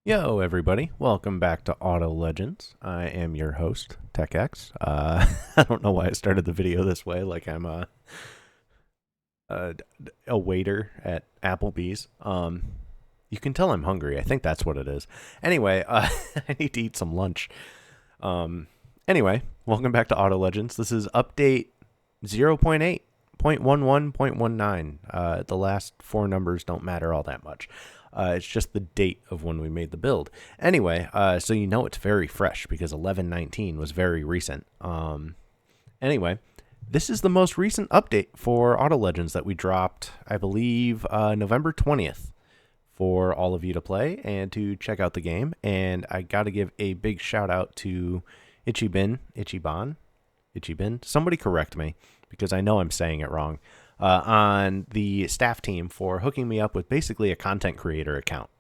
Yo, everybody. Welcome back to AutoLegends. I am your host, TechX. I don't know why I started the video this way, like I'm a, a waiter at Applebee's. You can tell I'm hungry. I think that's what it is. Anyway, I need to eat some lunch. Anyway, welcome back to AutoLegends. This is update 0.8.11.19. The last four numbers don't matter all that much. It's just the date of when we made the build. Anyway, so you know it's very fresh because 11.19 was very recent. Anyway, this is the most recent update for AutoLegends that we dropped, I believe, November 20th for all of you to play and to check out the game. And I got to give a big shout out to Ichiban. Somebody correct me because I know I'm saying it wrong. On the staff team for hooking me up with basically a content creator account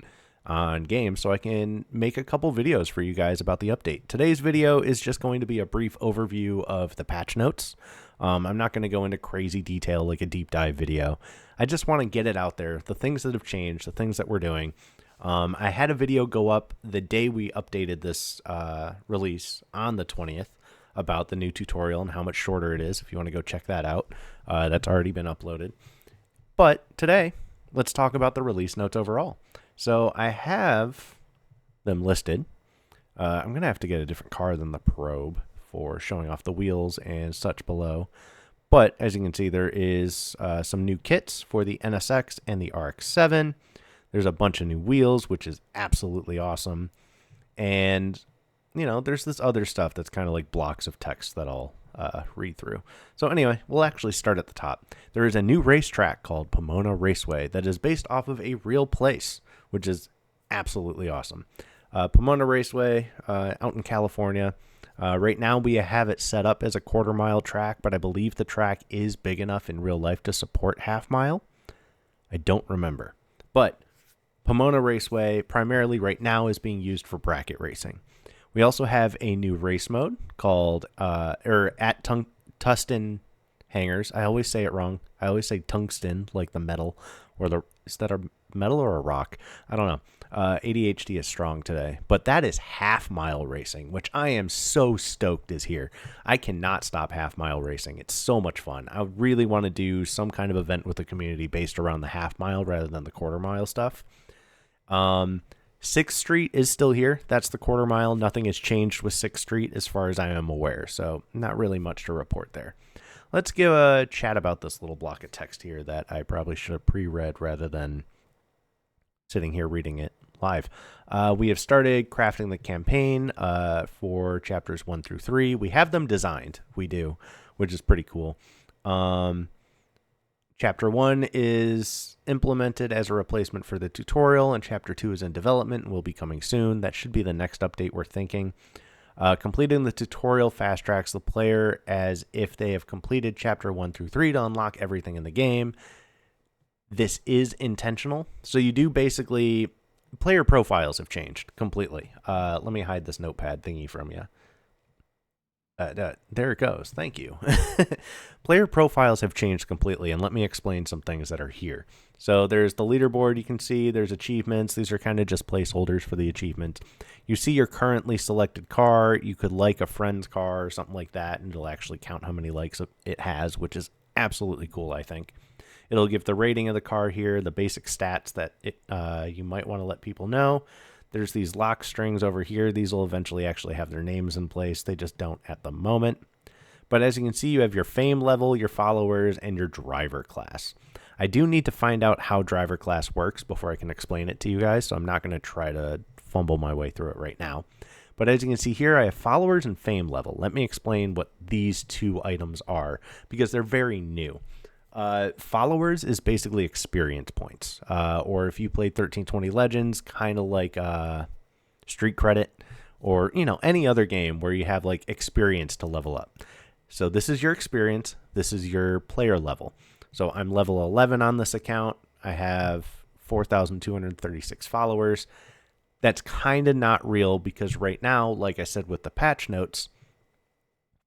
on games so I can make a couple videos for you guys about the update. Today's video is just going to be a brief overview of the patch notes. I'm not going to go into crazy detail like a deep dive video. I just want to get it out there, the things that have changed, the things that we're doing. I had a video go up the day we updated this release on the 20th. About the new tutorial and how much shorter it is if you want to go check that out. That's already been uploaded. But today, let's talk about the release notes overall. So I have them listed. I'm going to have to get a different car than the Probe for showing off the wheels and such below. But as you can see, there is some new kits for the NSX and the RX-7. There's a bunch of new wheels, which is absolutely awesome. And you know, there's this other stuff that's kind of like blocks of text that I'll read through. So anyway, we'll actually start at the top. There is a new racetrack called Pomona Raceway that is based off of a real place, which is absolutely awesome. Pomona Raceway out in California. Right now we have it set up as a quarter-mile track, but I believe the track is big enough in real life to support half-mile. I don't remember. But Pomona Raceway primarily right now is being used for bracket racing. We also have a new race mode called at Tungsten Hangars. I always say it wrong. I always say tungsten, like the metal, is that a metal or a rock? I don't know. ADHD is strong today, but that is half-mile racing, which I am so stoked is here. I cannot stop half-mile racing. It's so much fun. I really want to do some kind of event with the community based around the half-mile rather than the quarter-mile stuff. 6th Street is still here. That's the quarter mile. Nothing has changed with 6th Street as far as I am aware, so not really much to report there. Let's give a chat about this little block of text here that I probably should have pre-read rather than sitting here reading it live. We have started crafting the campaign for chapters 1 through 3. We have them designed. We do, which is pretty cool. Chapter 1 is implemented as a replacement for the tutorial, and Chapter 2 is in development and will be coming soon. That should be the next update we're thinking. Completing the tutorial fast tracks the player as if they have completed Chapter 1 through 3 to unlock everything in the game. This is intentional. So you do basically... Player profiles have changed completely. Let me hide this notepad thingy from you. There it goes. Thank you. Player profiles have changed completely, and let me explain some things that are here. So there's the leaderboard you can see. There's achievements. These are kind of just placeholders for the achievement. You see your currently selected car. You could like a friend's car or something like that, and it'll actually count how many likes it has, which is absolutely cool, I think. It'll give the rating of the car here, the basic stats that you might want to let people know. There's these lock strings over here. These will eventually actually have their names in place. They just don't at the moment. But as you can see, you have your fame level, your followers, and your driver class. I do need to find out how driver class works before I can explain it to you guys, so I'm not going to try to fumble my way through it right now. But as you can see here, I have followers and fame level. Let me explain what these two items are, because they're very new. Followers is basically experience points, or if you played 1320 Legends, kind of like Street Credit, or any other game where you have like experience to level up. So this is your experience. This is your player level. So I'm level 11 on this account. I have 4,236 followers. That's kind of not real because right now, like I said with the patch notes,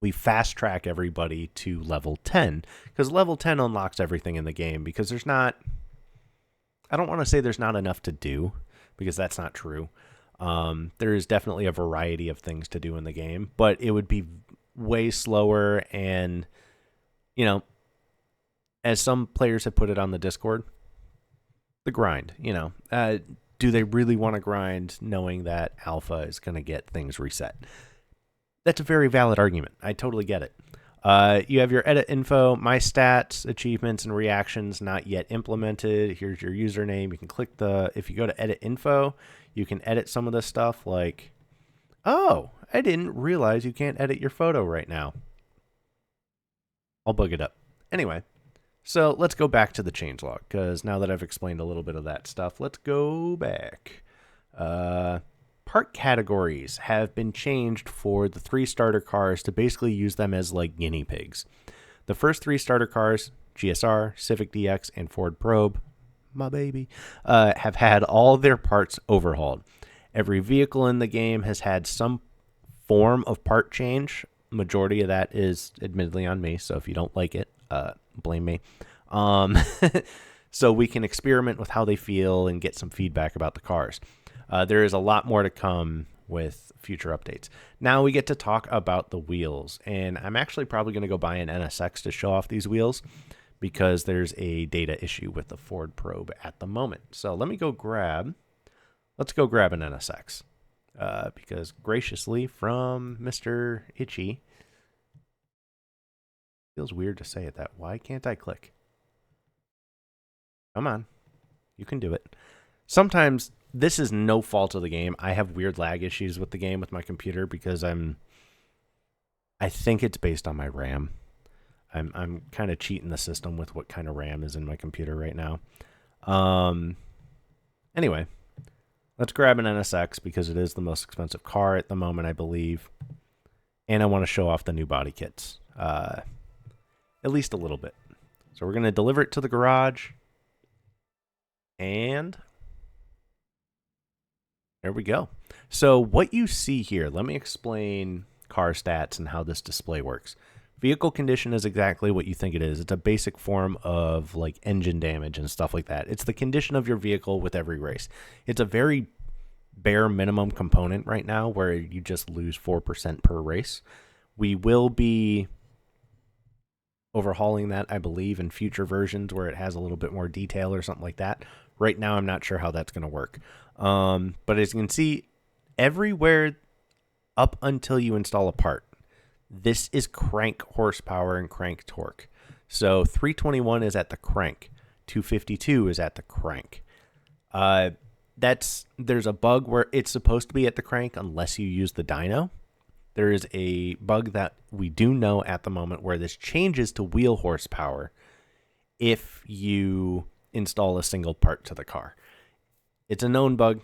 we fast track everybody to level 10 because level 10 unlocks everything in the game because I don't want to say there's not enough to do because that's not true. There is definitely a variety of things to do in the game, but it would be way slower. And, you know, as some players have put it on the Discord, the grind, do they really want to grind knowing that alpha is going to get things reset? That's a very valid argument. I totally get it. You have your edit info, my stats, achievements, and reactions not yet implemented. Here's your username. You can click if you go to edit info, you can edit some of this stuff like, oh, I didn't realize you can't edit your photo right now. I'll bug it up. Anyway, so let's go back to the changelog, because now that I've explained a little bit of that stuff, let's go back. Part categories have been changed for the 3 starter cars to basically use them as like guinea pigs. The first 3 starter cars, GSR, Civic DX, and Ford Probe, my baby, have had all their parts overhauled. Every vehicle in the game has had some form of part change. Majority of that is admittedly on me, so if you don't like it, blame me. So we can experiment with how they feel and get some feedback about the cars. There is a lot more to come with future updates. Now we get to talk about the wheels, and I'm actually probably going to go buy an NSX to show off these wheels because there's a data issue with the Ford Probe at the moment. So let's go grab an NSX because graciously from Mr. Itchy, feels weird to say it that. Why can't I click? Come on, you can do it. Sometimes this is no fault of the game. I have weird lag issues with the game with my computer because I think it's based on my RAM. I'm kind of cheating the system with what kind of RAM is in my computer right now. Anyway, let's grab an NSX because it is the most expensive car at the moment, I believe. And I want to show off the new body kits. At least a little bit. So we're going to deliver it to the garage. And there we go. So what you see here, let me explain car stats and how this display works. Vehicle condition is exactly what you think it is. It's a basic form of like engine damage and stuff like that. It's the condition of your vehicle with every race. It's a very bare minimum component right now where you just lose 4% per race. We will be overhauling that, I believe, in future versions where it has a little bit more detail or something like that. Right now, I'm not sure how that's going to work. But as you can see, everywhere up until you install a part, this is crank horsepower and crank torque. So 321 is at the crank. 252 is at the crank. There's a bug where it's supposed to be at the crank unless you use the dyno. There is a bug that we do know at the moment where this changes to wheel horsepower if you install a single part to the car. It's a known bug,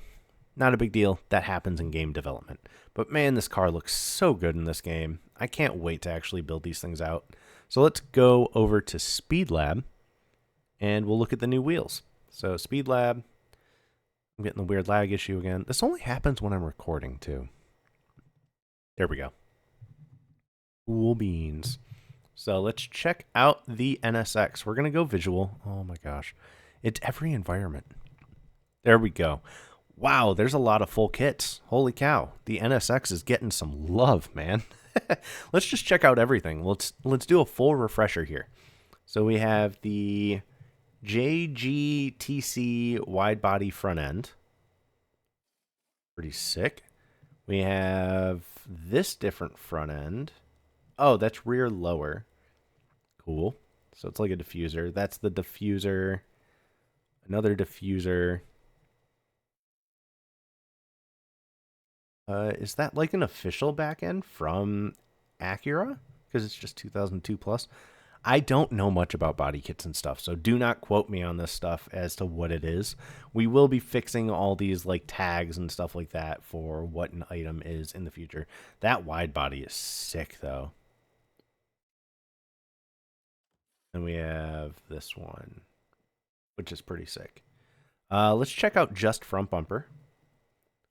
not a big deal. That happens in game development. But man, this car looks so good in this game. I can't wait to actually build these things out. So let's go over to Speed Lab and we'll look at the new wheels. So Speed Lab, I'm getting the weird lag issue again. This only happens when I'm recording too. There we go. Cool beans. So let's check out the NSX. We're going to go visual. Oh my gosh. It's every environment. There we go. Wow, there's a lot of full kits. Holy cow. The NSX is getting some love, man. Let's just check out everything. Let's do a full refresher here. So we have the JGTC wide body front end. Pretty sick. We have this different front end. Oh, that's rear lower. Cool. So it's like a diffuser. That's the diffuser. Another diffuser. Is that like an official back end from Acura? Because it's just 2002 plus. I don't know much about body kits and stuff, so do not quote me on this stuff as to what it is. We will be fixing all these like tags and stuff like that for what an item is in the future. That wide body is sick though. And we have this one, which is pretty sick. Let's check out just front bumper.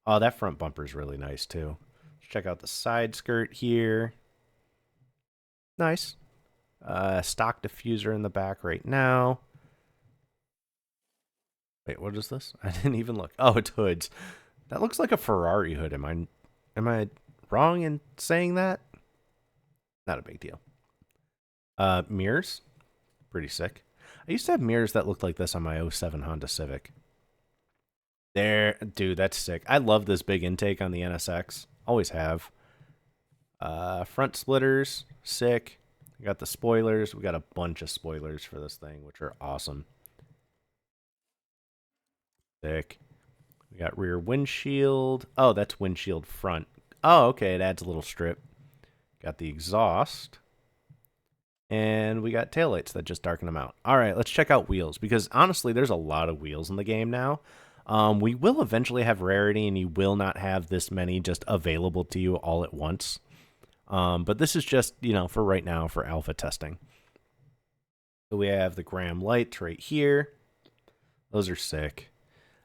Oh, that front bumper is really nice too. Let's check out the side skirt here. Nice. Stock diffuser in the back right now. Wait, what is this? I didn't even look. Oh, it's hoods. That looks like a Ferrari hood. Am I wrong in saying that? Not a big deal. Mirrors, pretty sick. I used to have mirrors that looked like this on my '07 Honda Civic. There, dude, that's sick. I love this big intake on the NSX. Always have. Front splitters, sick. We got the spoilers. We got a bunch of spoilers for this thing, which are awesome. Sick. We got rear windshield. Oh, that's windshield front. Oh, okay. It adds a little strip. Got the exhaust. And we got taillights that just darken them out. All right, let's check out wheels, because honestly, there's a lot of wheels in the game now. We will eventually have rarity, and you will not have this many just available to you all at once. But this is just, for right now, for alpha testing. So we have the Graham lights right here. Those are sick.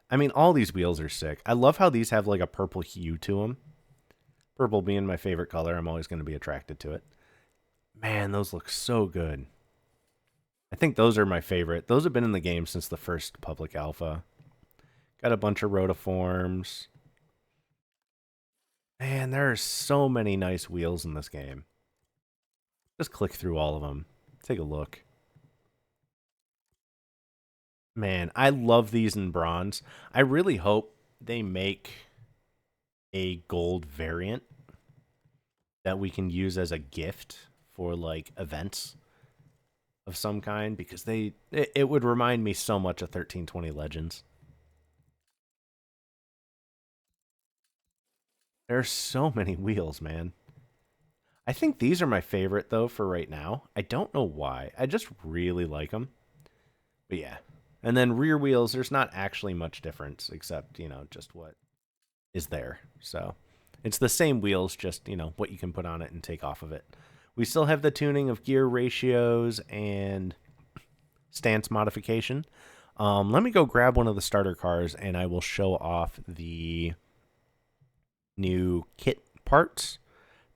I mean, all these wheels are sick. I love how these have like a purple hue to them. Purple being my favorite color, I'm always going to be attracted to it. Man, those look so good. I think those are my favorite. Those have been in the game since the first public alpha. Got a bunch of rotiforms. Man, there are so many nice wheels in this game. Just click through all of them. Take a look. Man, I love these in bronze. I really hope they make a gold variant that we can use as a gift for like events of some kind, because it would remind me so much of 1320 Legends. There are so many wheels, man. I think these are my favorite though for right now. I don't know why. I just really like them. But yeah. And then rear wheels, there's not actually much difference except, just what is there. So it's the same wheels, just, what you can put on it and take off of it. We still have the tuning of gear ratios and stance modification. Let me go grab one of the starter cars and I will show off the new kit parts.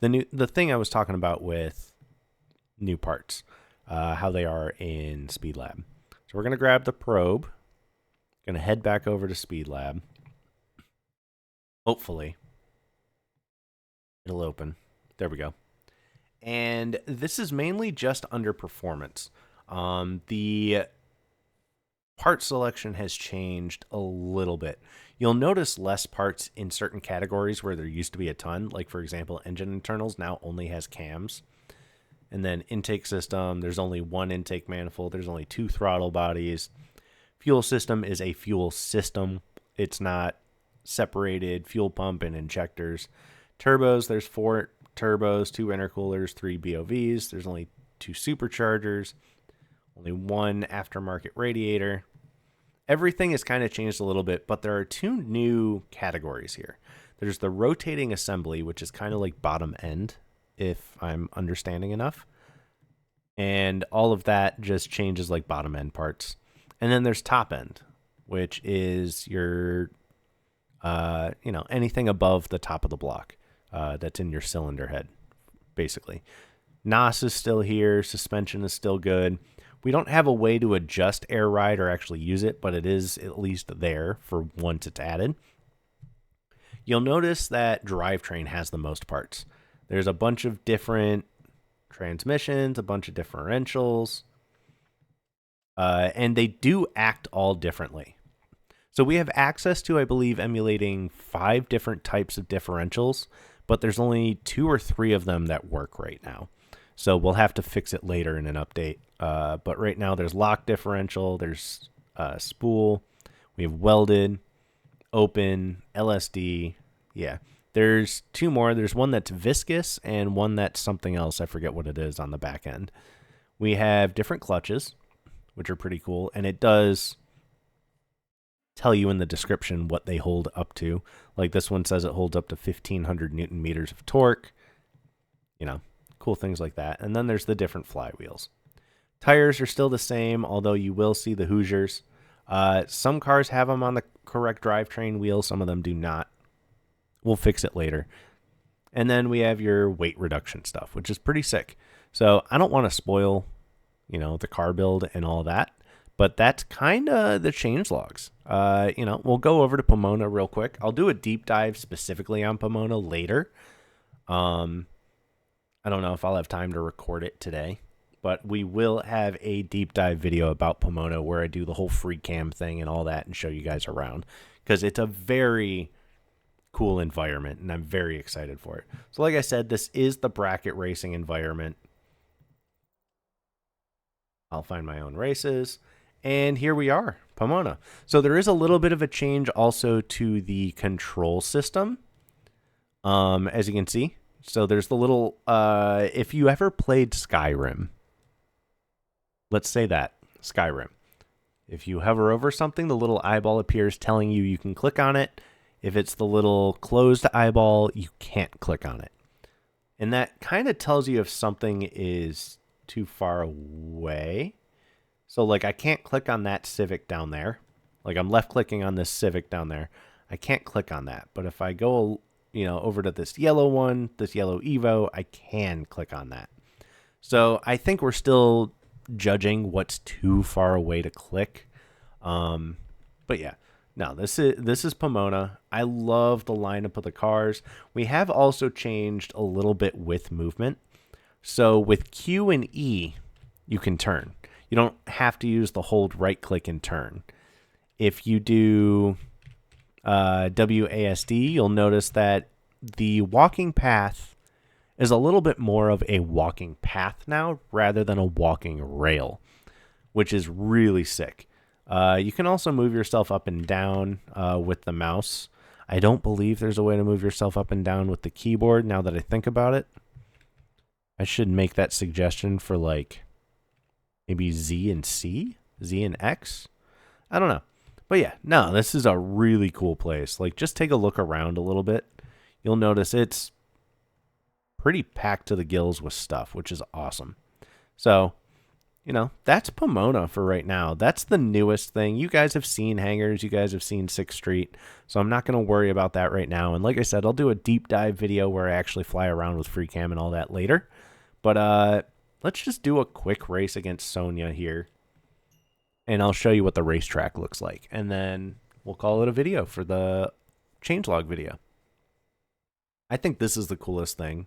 The thing I was talking about with new parts, how they are in Speed Lab. So we're going to grab the probe. Going to head back over to Speed Lab. Hopefully it'll open. There we go. And this is mainly just under performance. The part selection has changed a little bit. You'll notice less parts in certain categories where there used to be a ton. Like, for example, engine internals now only has cams. And then intake system, there's only one intake manifold. There's only 2 throttle bodies. Fuel system is a fuel system. It's not separated fuel pump and injectors. Turbos, there's 4 turbos, 2 intercoolers, 3 BOVs. There's only 2 superchargers. Only 1 aftermarket radiator. Everything has kind of changed a little bit, but there are 2 new categories here. There's the rotating assembly, which is kind of like bottom end, if I'm understanding enough. And all of that just changes like bottom end parts. And then there's top end, which is your, anything above the top of the block that's in your cylinder head, basically. NOS is still here. Suspension is still good. We don't have a way to adjust air ride or actually use it, but it is at least there for once it's added. You'll notice that drivetrain has the most parts. There's a bunch of different transmissions, a bunch of differentials, and they do act all differently. So we have access to, I believe, emulating 5 different types of differentials, but there's only 2 or 3 of them that work right now. So we'll have to fix it later in an update. But right now there's lock differential, there's spool, we have welded, open, LSD. Yeah, there's 2 more. There's one that's viscous and one that's something else. I forget what it is on the back end. We have different clutches, which are pretty cool. And it does tell you in the description what they hold up to. Like this one says it holds up to 1,500 Newton meters of torque. Cool things like that. And then there's the different flywheels. Tires are still the same, although you will see the Hoosiers. Some cars have them on the correct drivetrain wheel. Some of them do not. We'll fix it later. And then we have your weight reduction stuff, which is pretty sick. So I don't want to spoil, the car build and all that. But that's kind of the changelogs. We'll go over to Pomona real quick. I'll do a deep dive specifically on Pomona later. I don't know if I'll have time to record it today, but we will have a deep dive video about Pomona where I do the whole free cam thing and all that and show you guys around, because it's a very cool environment and I'm very excited for it. So like I said, this is the bracket racing environment. I'll find my own races. And here we are, Pomona. So there is a little bit of a change also to the control system, as you can see. So there's the little, if you ever played Skyrim, let's say that, Skyrim. If you hover over something, the little eyeball appears telling you can click on it. If it's the little closed eyeball, you can't click on it. And that kind of tells you if something is too far away. So like I can't click on that Civic down there. Like I'm left clicking on this Civic down there. I can't click on that. But if I go, over to this yellow one, this yellow Evo, I can click on that. So I think we're still judging what's too far away to click. But yeah, no, this is Pomona. I love the lineup of the cars. We have also changed a little bit with movement. So with Q and E, you can turn. You don't have to use the hold right click and turn. If you do WASD, you'll notice that the walking path is a little bit more of a walking path now rather than a walking rail, which is really sick. You can also move yourself up and down with the mouse. I don't believe there's a way to move yourself up and down with the keyboard now that I think about it. I should make that suggestion for like maybe Z and C? Z and X? I don't know. But yeah, no, this is a really cool place. Like, just take a look around a little bit. You'll notice it's pretty packed to the gills with stuff, which is awesome. So, that's Pomona for right now. That's the newest thing. You guys have seen hangars. You guys have seen 6th Street. So I'm not going to worry about that right now. And like I said, I'll do a deep dive video where I actually fly around with free cam and all that later. But let's just do a quick race against Sonia here. And I'll show you what the racetrack looks like. And then we'll call it a video for the changelog video. I think this is the coolest thing,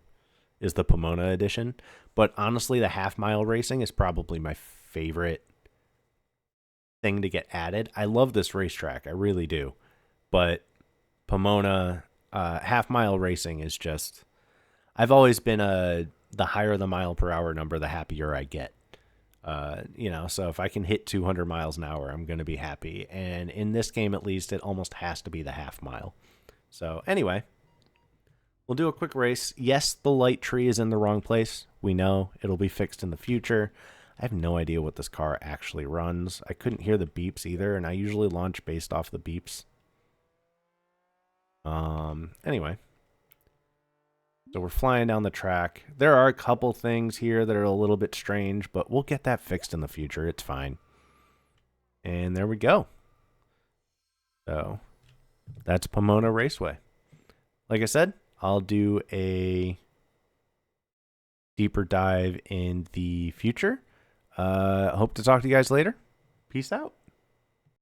is the Pomona edition. But honestly, the half-mile racing is probably my favorite thing to get added. I love this racetrack. I really do. But Pomona half-mile racing is just... I've always been the higher the mile per hour number, the happier I get. So if I can hit 200 miles an hour, I'm going to be happy. And in this game, at least, it almost has to be the half mile. So anyway, we'll do a quick race. Yes, the light tree is in the wrong place. We know it'll be fixed in the future. I have no idea what this car actually runs. I couldn't hear the beeps either, and I usually launch based off the beeps. Anyway. So we're flying down the track. There are a couple things here that are a little bit strange, but we'll get that fixed in the future. It's fine. And there we go. So that's Pomona Raceway. Like I said, I'll do a deeper dive in the future. Hope to talk to you guys later. Peace out.